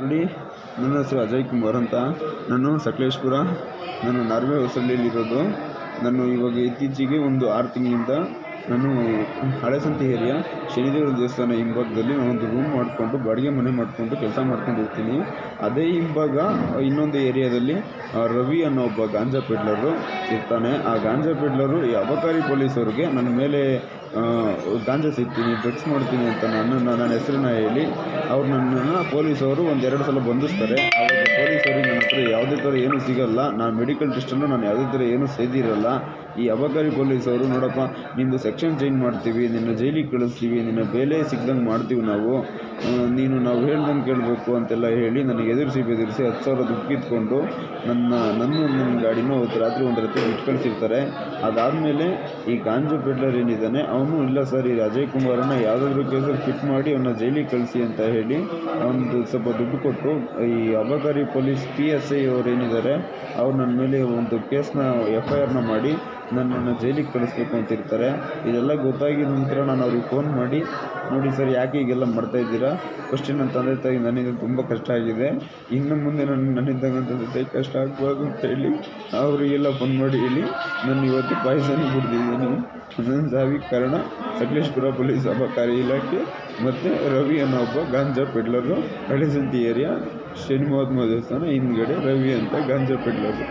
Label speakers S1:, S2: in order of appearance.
S1: ನೋಡಿ, ನನ್ನ ಹೆಸರು ಅಜಯ್ ಕುಮಾರ್ ಅಂತ. ನಾನು ಸಕಲೇಶ್ಪುರ, ನಾನು ನಾರ್ವೆ ಹೊಸಳ್ಳಿಯಲ್ಲಿರೋದು. ನಾನು ಇವಾಗ ಇತ್ತೀಚೆಗೆ ಒಂದು 6 ತಿಂಗಳಿಂದ ನಾನು ಹಳೆಸಂತೆ ಏರಿಯಾ ಶನಿದೇವರ ದೇವಸ್ಥಾನ ಹಿಂಭಾಗದಲ್ಲಿ ನಾನೊಂದು ರೂಮ್ ಮಾಡಿಕೊಂಡು ಬಾಡಿಗೆ ಮನೆ ಮಾಡಿಕೊಂಡು ಕೆಲಸ ಮಾಡ್ಕೊಂಡು ಇರ್ತೀನಿ. ಅದೇ ಹಿಂಭಾಗ ಇನ್ನೊಂದು ಏರಿಯಾದಲ್ಲಿ ರವಿ ಅನ್ನೋ ಒಬ್ಬ ಗಾಂಜಾ ಪೆಡ್ಲರು ಇರ್ತಾನೆ. ಆ ಗಾಂಜಾ ಪೆಡ್ಲರು ಈ ಅಬಕಾರಿ ಪೊಲೀಸವ್ರಿಗೆ ನನ್ನ ಮೇಲೆ ಗಾಂಜಾ ಸಿಗ್ತೀನಿ, ಡ್ರಗ್ಸ್ ಮಾಡ್ತೀನಿ ಅಂತ ನನ್ನ ಹೆಸರನ್ನ ಹೇಳಿ ಅವ್ರು ನನ್ನನ್ನು ಪೊಲೀಸವರು 1-2 ಸಲ ಬಂಧಿಸ್ತಾರೆ. ಆವಾಗ ಪೊಲೀಸರಿಗೆ ನನ್ನ ಹತ್ರ ಯಾವುದೇ ಥರ ಏನೂ ಸಿಗಲ್ಲ. ನಾನು ಮೆಡಿಕಲ್ ಟೆಸ್ಟನ್ನು ನಾನು ಯಾವುದೇ ಥರ ಏನೂ ಸೇದಿರಲ್ಲ. ಈ ಅಬಕಾರಿ ಪೊಲೀಸವರು, ನೋಡಪ್ಪ, ನಿಮ್ಮದು ಸೆಕ್ಷನ್ ಚೇಂಜ್ ಮಾಡ್ತೀವಿ, ನಿನ್ನ ಜೈಲಿಗೆ ಕಳಿಸ್ತೀವಿ, ನಿನ್ನ ಬೇಲೆ ಸಿಗ್ದಂಗೆ ಮಾಡ್ತೀವಿ ನಾವು ಹೇಳ್ದಂಗೆ ಕೇಳಬೇಕು ಅಂತೆಲ್ಲ ಹೇಳಿ ನನಗೆ ಎದುರಿಸಿ 10,000 ದುಡ್ಡು ಕಿತ್ಕೊಂಡು ನನ್ನ ಗಾಡಿನೂ ಅವತ್ತು ರಾತ್ರಿ 1 ರಾತ್ರಿ ಬಿಟ್ಟು ಕಳಿಸಿರ್ತಾರೆ. ಅದಾದಮೇಲೆ ಈ ಗಾಂಜಾ ಪೆಡ್ಲರ್ ಏನಿದ್ದಾನೆ ಅವನು, ಇಲ್ಲ ಸರ್, ಈ ಅಜಯ್ ಕುಮಾರನ್ನು ಯಾವುದಾದ್ರೂ ಕೇಸಲ್ಲಿ ಫಿಟ್ ಮಾಡಿ ಅವನ್ನ ಜೈಲಿಗೆ ಕಳಿಸಿ ಅಂತ ಹೇಳಿ ಒಂದು ಸ್ವಲ್ಪ ದುಡ್ಡು ಕೊಟ್ಟು ಈ ಅಬಕಾರಿ ಪೊಲೀಸ್ PSI ಅವ್ರು ಏನಿದ್ದಾರೆ ಅವ್ರು ನನ್ನ ಮೇಲೆ ಒಂದು ಕೇಸ್ನ FIRನ ಮಾಡಿ ನನ್ನನ್ನು ಜೈಲಿಗೆ ಕಳಿಸ್ಬೇಕು ಅಂತಿರ್ತಾರೆ. ಇದೆಲ್ಲ ಗೊತ್ತಾಗಿದ ನಂತರ ನಾನು ಅವ್ರಿಗೆ ಫೋನ್ ಮಾಡಿ, ನೋಡಿ ಸರ್, ಯಾಕೆ ಹೀಗೆಲ್ಲ ಮಾಡ್ತಾಯಿದ್ದೀರಾ? ಫಸ್ಟ್ ನನ್ನ ತಂದೆ ತಾಯಿ ನನ್ನಿಂದ ತುಂಬ ಕಷ್ಟ ಆಗಿದೆ, ಇನ್ನು ಮುಂದೆ ನನ್ನಿಂದ ನನ್ನ ತಂದೆ ತಾಯಿ ಕಷ್ಟ ಆಗಬಾರ್ದು ಅಂತ ಹೇಳಿ ಅವರಿಗೆಲ್ಲ ಫೋನ್ ಮಾಡಿ ಹೇಳಿ ನಾನು ಇವತ್ತು ಪಾಯ್ಸನ್ ಕುಡ್ದಿದ್ದೀನಿ. ನನ್ನ ಸಾವಿಗೆ ಕಾರಣ ಸಕಲೇಶ್ಪುರ ಪೊಲೀಸ್ ಅಬಕಾರಿ ಇಲಾಖೆ ಮತ್ತು ರವಿ ಅನ್ನೋ ಒಬ್ಬ ಗಾಂಜಾ ಪೆಡ್ಲರು, ಹಳೆಸಂತಿ ಏರಿಯಾ ಶನಿ ಮಹಾತ್ಮ ದೇವಸ್ಥಾನ ಹಿಂದ್ಗಡೆ ರವಿ ಅಂತ ಗಾಂಜಾ ಪೆಡ್ಲರು.